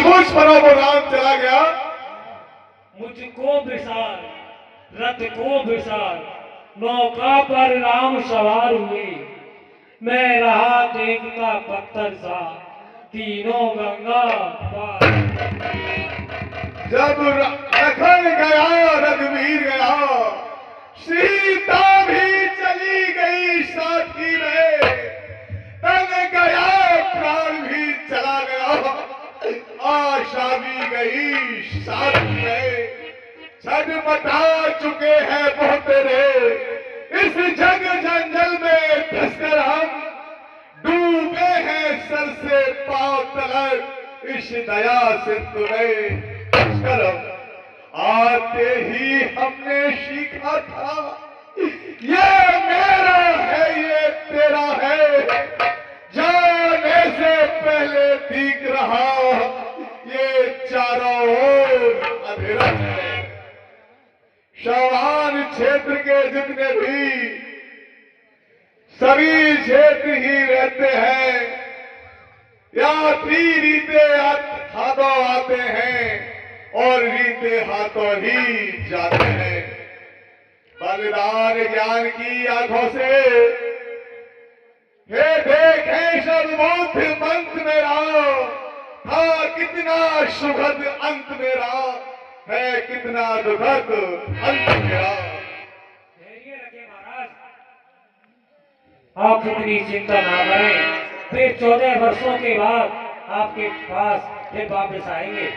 सोच पर वो राम चला गया। मुझको विसार, रथ को विसार, नौका पर राम सवार हुए। मैं रहा देखता पत्थर सा, तीनों गंगा पार। जब लखन गया, रघुवीर गया, सीता भी चली गई साथी में, तन गया प्राण भी चला गया, आशा भी गई साथी में। छटपटा चुके हैं बहुत तेरे, इस जग जंगल में फंसकर हम डूबे हैं सर से पांव तलक, इस दया से तुम्हें करम। आते ही हमने सीखा था, ये मेरा है ये तेरा है, जाने से पहले दिख रहा ये चारों ओर अंधेरा है। शवान क्षेत्र के जितने भी सभी क्षेत्र ही रहते हैं, यात्री रीते हाथों आते हैं और रीते हाथों ही जाते हैं। बलिदान ज्ञान की आंखों से हे देखें सब बुद्ध मंत मेरा, था कितना सुखद अंत मेरा, है कितना दुखद अंत मेरा। धैर्य रखें महाराज, आप इतनी चिंता ना करें। फिर 14 वर्षों के बाद आपके पास फिर वापस आएंगे।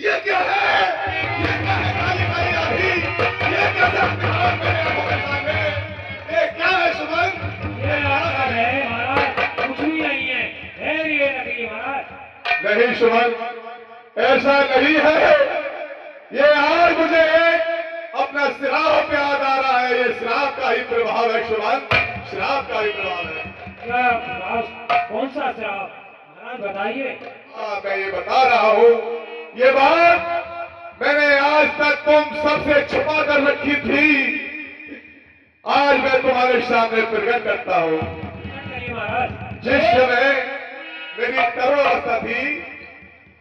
ये क्या है? ये क्या है काली माई अभी? ये क्या है मेरे आंखों के सामने? ये क्या है सुमन? ये आपका है महाराज, कुछ भी नहीं है। धैर्य रखिए महाराज। नहीं सुमन, ऐसा नहीं है। ये आज मुझे एक अपना श्राप याद आ रहा है। ये श्राप का ही प्रभाव है सुमन, श्राप का ही प्रभाव है। क्या महाराज, कौन सा श्राप महाराज बताइए। मैं ये बता रहा हूँ, ये बात मैंने आज तक तुम सबसे छुपा कर रखी थी, आज मैं तुम्हारे सामने प्रकट करता हूँ। जिस समय मेरी तरुणावस्था थी,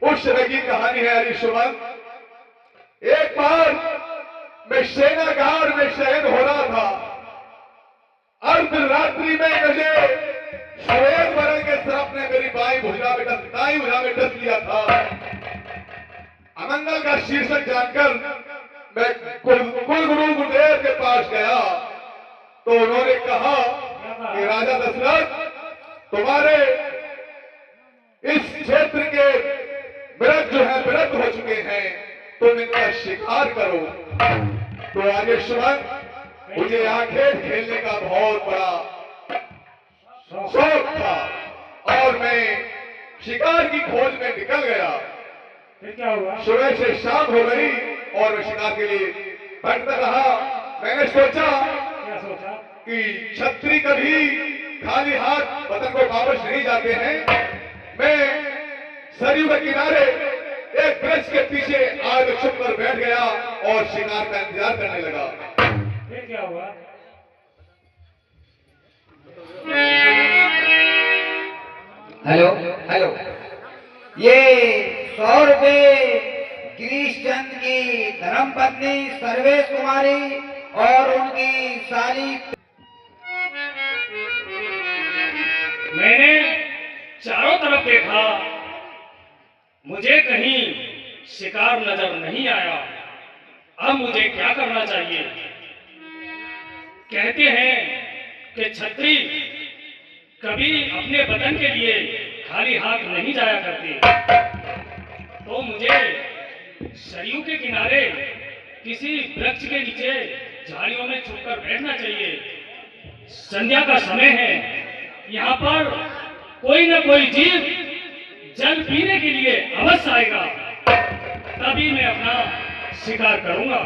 उस समय की कहानी है हरी सुमन। एक बार मैं सेनागार में शहीद हो रहा था। अर्धरात्रि में मुझे सफेद बरन के सर्प ने मेरी दाई भुजा में डस लिया था। अमंगल का शीर्षक जानकर मैं कुल गुरु गुरुदेव के पास गया तो उन्होंने कहा कि राजा दशरथ, तुम्हारे इस क्षेत्र के मृग जो है विरुद्ध हो चुके हैं, तुम इनका शिकार करो। तो आगे सुमन, मुझे आंखें खेलने का बहुत बड़ा शौक था और मैं शिकार की खोज में निकल गया। फिर क्या हुआ? सुबह से शाम हो गई और मैं शिकार के लिए भटकता रहा। मैंने सोचा क्या सोचा? कि छत्री कभी खाली हाथ वतन को वापस नहीं जाते हैं। मैं सरयू के किनारे एक वृक्ष के पीछे आग छुप कर बैठ गया और शिकार का इंतजार करने लगा। फिर क्या हुआ? हेलो हेलो, ये 100 रुपये गिरीश चंद की धर्मपत्नी सर्वेश कुमारी और उनकी साली। मैंने चारों तरफ देखा, मुझे कहीं शिकार नजर नहीं आया। अब मुझे क्या करना चाहिए? कहते हैं कि छत्री कभी अपने वतन के लिए खाली हाथ नहीं जाया करती। तो मुझे सरयू के किनारे किसी वृक्ष के नीचे झाड़ियों में छुपकर बैठना चाहिए। संध्या का समय है, यहाँ पर कोई न कोई जीव जल पीने के लिए अवश्य आएगा, तभी मैं अपना शिकार करूंगा।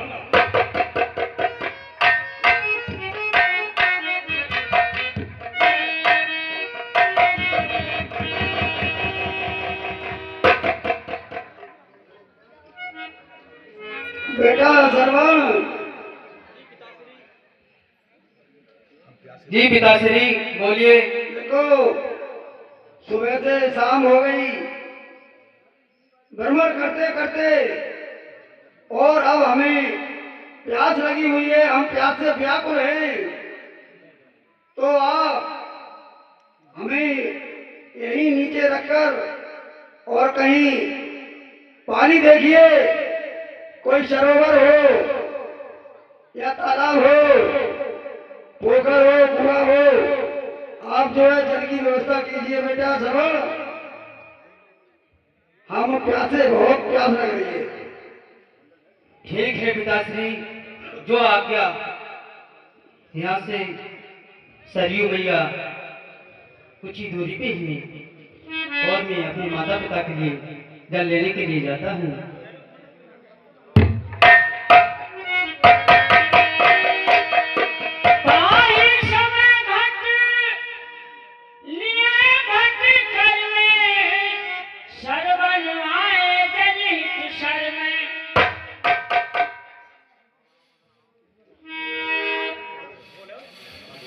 जी पिताश्री बोलिए। देखो, सुबह से शाम हो गई, भ्रमण करते करते, और अब हमें प्यास लगी हुई है, हम प्यास से व्याकुल हैं। तो आप हमें यहीं नीचे रखकर और कहीं पानी देखिए, कोई सरोवर हो या तालाब हो, पोखर हो, कुआं हो, आप जो है जल की व्यवस्था कीजिए बेटा श्रवण। हम प्यासे, बहुत प्यास लग रही है। ठीक है पिताश्री, जो आज्ञा। यहाँ से सरयू मैया कुछ ही दूरी पे ही है और मैं अपने माता पिता के लिए जल लेने के लिए जाता हूँ।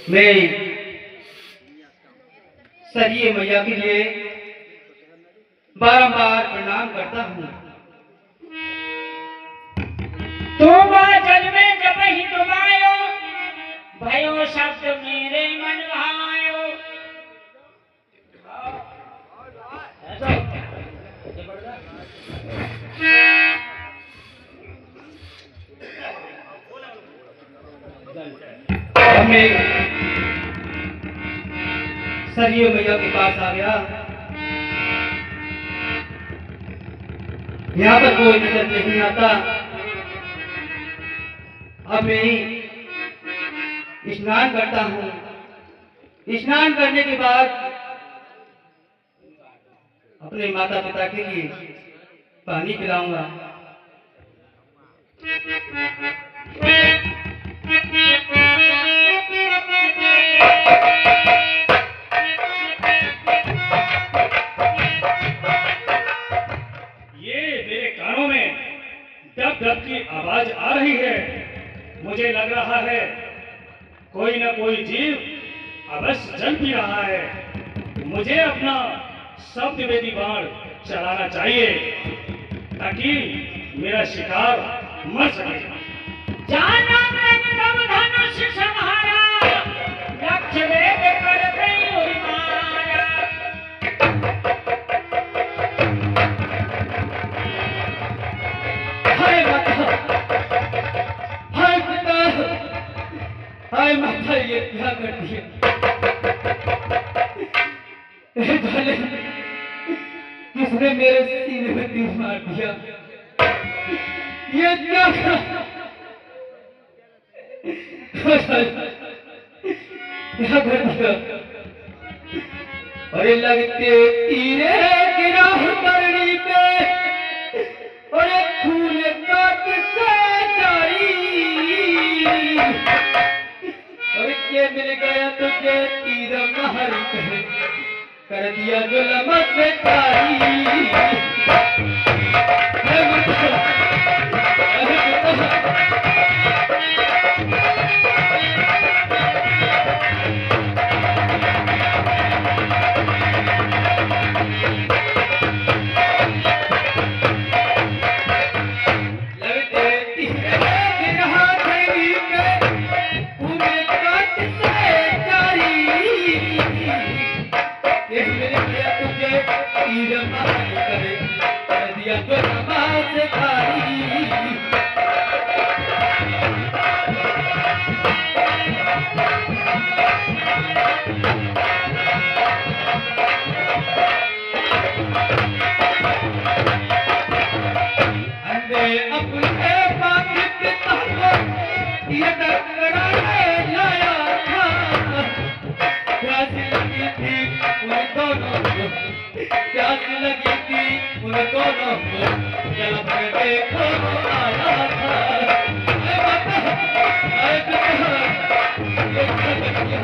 मैं सरयू मैया के लिए बारंबार प्रणाम करता हूँ। तुम जल में जब ही तुम आयो, भयो शब्द मेरे मन भायो। मैं सरयू मैया के पास आ गया। यहाँ पर कोई नजर नहीं आता। अब मैं स्नान करता हूँ। स्नान करने के बाद अपने माता पिता के लिए पानी पिलाऊंगा। डब की आवाज आ रही है। मुझे लग रहा है कोई न कोई जीव अवश्य जल पी रहा है। मुझे अपना शब्द वेदी बाण चलाना चाहिए ताकि मेरा शिकार मर सके। जाना नव धनुष संहारा, लक्ष्य वेद कर गई माया। हाय माता, हाय पिता, हाय माता, ये क्या कर दिया? भले किसने मेरे सीने में तीर मार दिया? ये क्या क्या कर दिया? अरे लगते तीरे गिरा करनी पे, अरे फूल काट से जारी, और के मिल गया तुझे तीर महर कर दिया जो लमक से कारी। लगी थी उन दोनों को जब देखो आया था। अरे माता, अरे पिता, ये क्या कर दिया?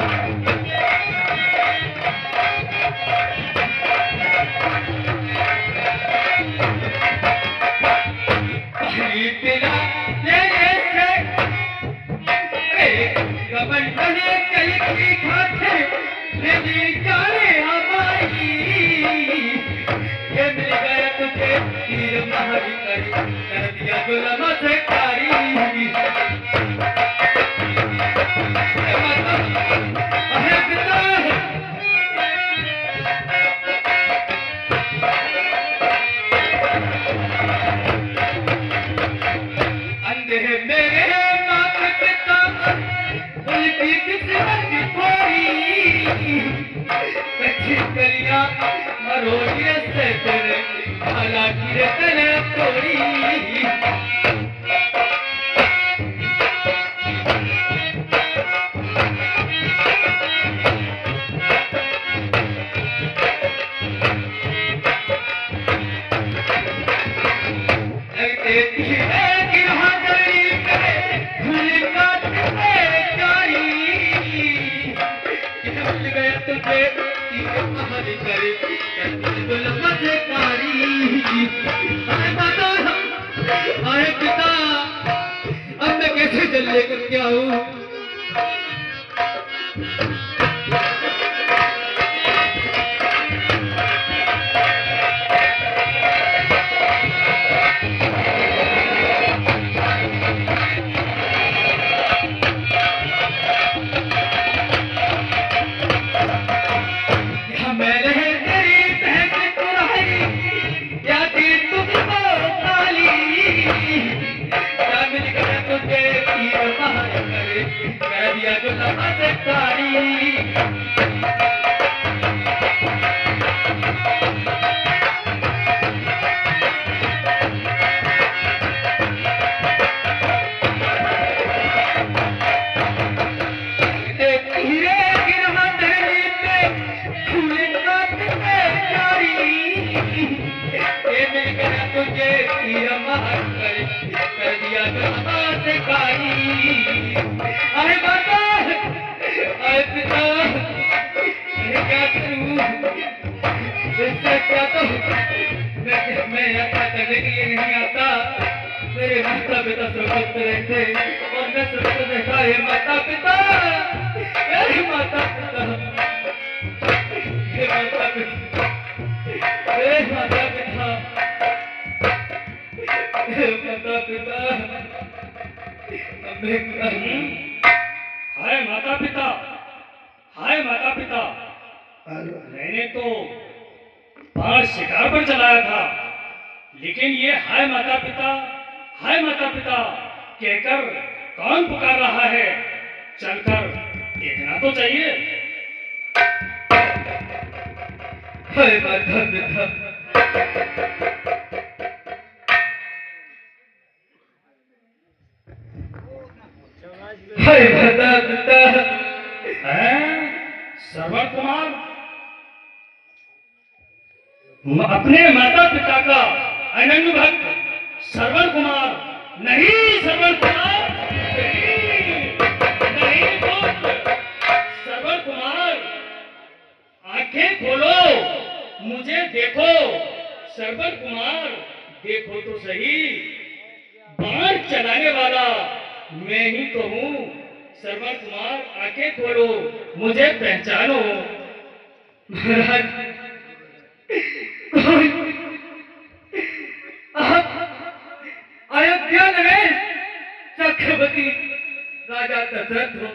कच्ची कलिया मरोड़िए से तेरे भला गिरे तेरे तोड़ी अब मैं कैसे जल लेकर क्या हूँ अरे बाबा अरे पिता क्या करूं इससे क्या तो मैं यात्रा करने के लिए नहीं आता मेरे माता पिता सुरक्षित रहते और मैं सुरक्षित रहता है माता पिता हे माता पिता हे माता पिता हे माता पिता हे माता पिता हाय माता पिता, हाय माता पिता, मैंने तो बाण शिकार पर चलाया था, लेकिन ये हाय माता पिता, हाय माता पिता कहकर कौन पुकार रहा है? चलकर देखना तो चाहिए। हाय माता पिता, हाय माता पिता, श्रवण कुमार अपने माता पिता का अनन्य भक्त श्रवण कुमार नहीं, श्रवण कुमार नहीं पुत्र, श्रवण कुमार आंखें खोलो, मुझे देखो। श्रवण कुमार देखो तो सही, बाण चलाने वाला मैं ही तो हूँ। श्रवण कुमार आंखें खोलो, मुझे पहचानो। महाराज आप अयोध्या नरेश चक्रवर्ती राजा दशरथ हो।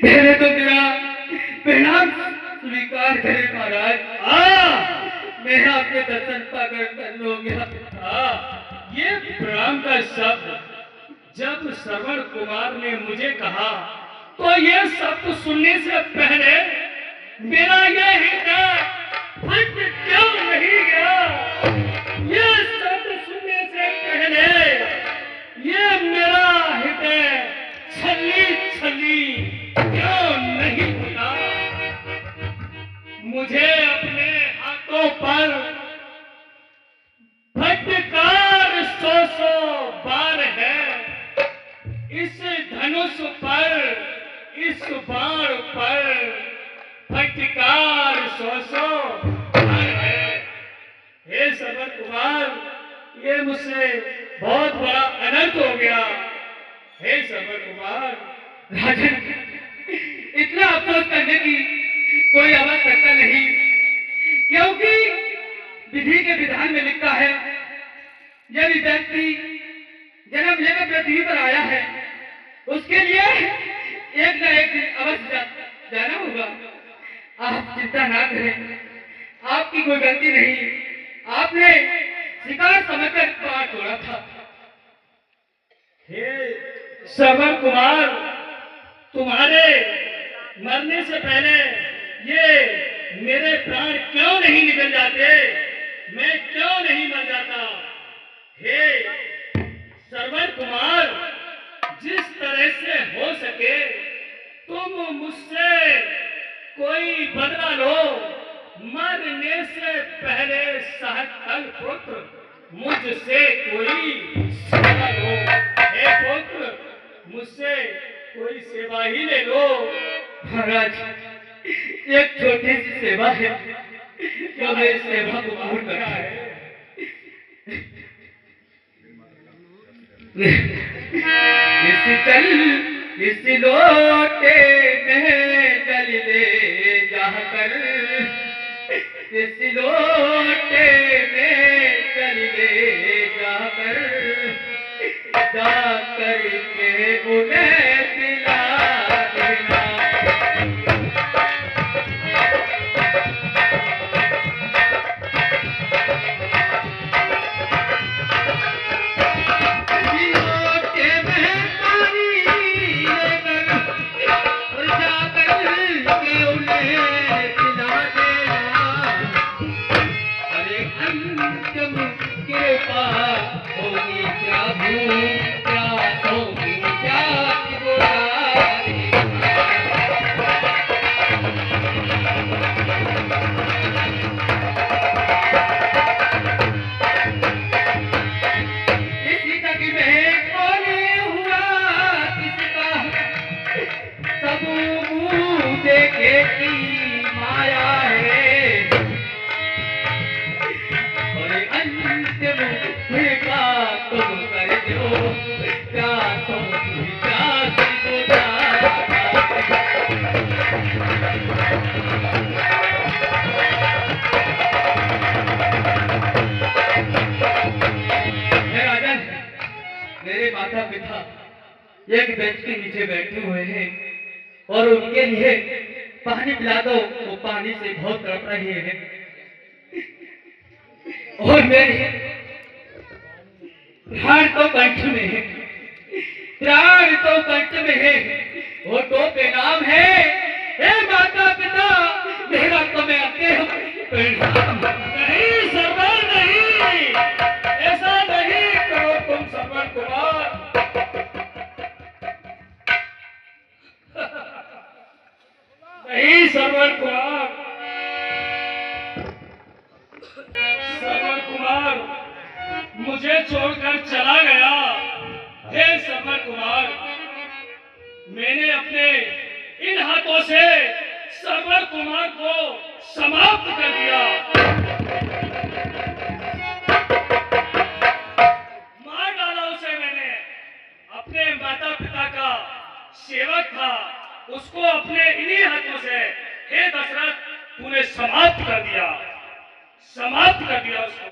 पहले तो मेरा प्रणाम स्वीकार करें महाराज। मैं आपके दर्शन पाकर धन्य हो गया। ये प्रणाम का शब्द जब श्रवण कुमार ने मुझे कहा तो ये शब्द सुनने से पहले मेरा ये हृदय फट क्यों नहीं गया? ये शब्द सुनने से पहले ये मेरा हृदय छल्ली छल्ली क्यों नहीं हुआ? मुझे अपने हाथों पर फटकार सौ बार है, इस धनुष पर, इस बाण पर फटकार सौ बार है। हे श्रवण कुमार, ये मुझसे बहुत बड़ा अनर्थ हो गया। हे श्रवण कुमार, राजन, इतना अफसोस करने की कोई आवश्यकता नहीं, क्योंकि विधि के विधान में लिखा है यदि व्यक्ति जन्म लेकर पृथ्वी पर आया है उसके लिए एक न एक दिन अवश्य जाना होगा। आप चिंता ना करें, आपकी कोई गलती नहीं, आपने शिकार समझकर बाण छोड़ा था। हे श्रवण कुमार, तुम तुम्हारे मरने से पहले ये मेरे प्राण क्यों नहीं निकल जाते, मैं क्यों नहीं मर जाता। हे श्रवण कुमार, जिस तरह से हो सके तुम मुझसे कोई बदला लो, मरने से पहले सहकल पुत्र मुझसे कोई सेवा लो। हे पुत्र, मुझसे कोई सेवा ही ले लो। महाराज, एक छोटी सी सेवा है, क्या मेरी सेवा को पूर्ण करता है? इस लोटे में जल ले जाकर, इस लोटे में जल ले जाकर, जाकर के उन्हें पिला देना। मेरे माता पिता एक बेंच के नीचे बैठे हुए हैं और उनके लिए पानी पिला दो, वो पानी से बहुत तड़प रहे हैं। और मेरे प्राण तो कंठ में है, प्राण तो कंठ में है, वो तो बेनाम है। हे माता पिता, मेरा तो मैं अपने नहीं सरवर, नहीं, ऐसा नहीं करो तुम श्रवण कुमार। नहीं श्रवण कुमार, श्रवण कुमार मुझे छोड़कर चला गया। हे श्रवण कुमार, मैंने अपने इन हाथों से श्रवण कुमार को समाप्त कर दिया। मार डाला उसे मैंने। अपने माता पिता का सेवक था, उसको अपने इन्हीं हाथों से, हे दशरथ, तूने समाप्त कर दिया, समाप्त कर दिया उसको।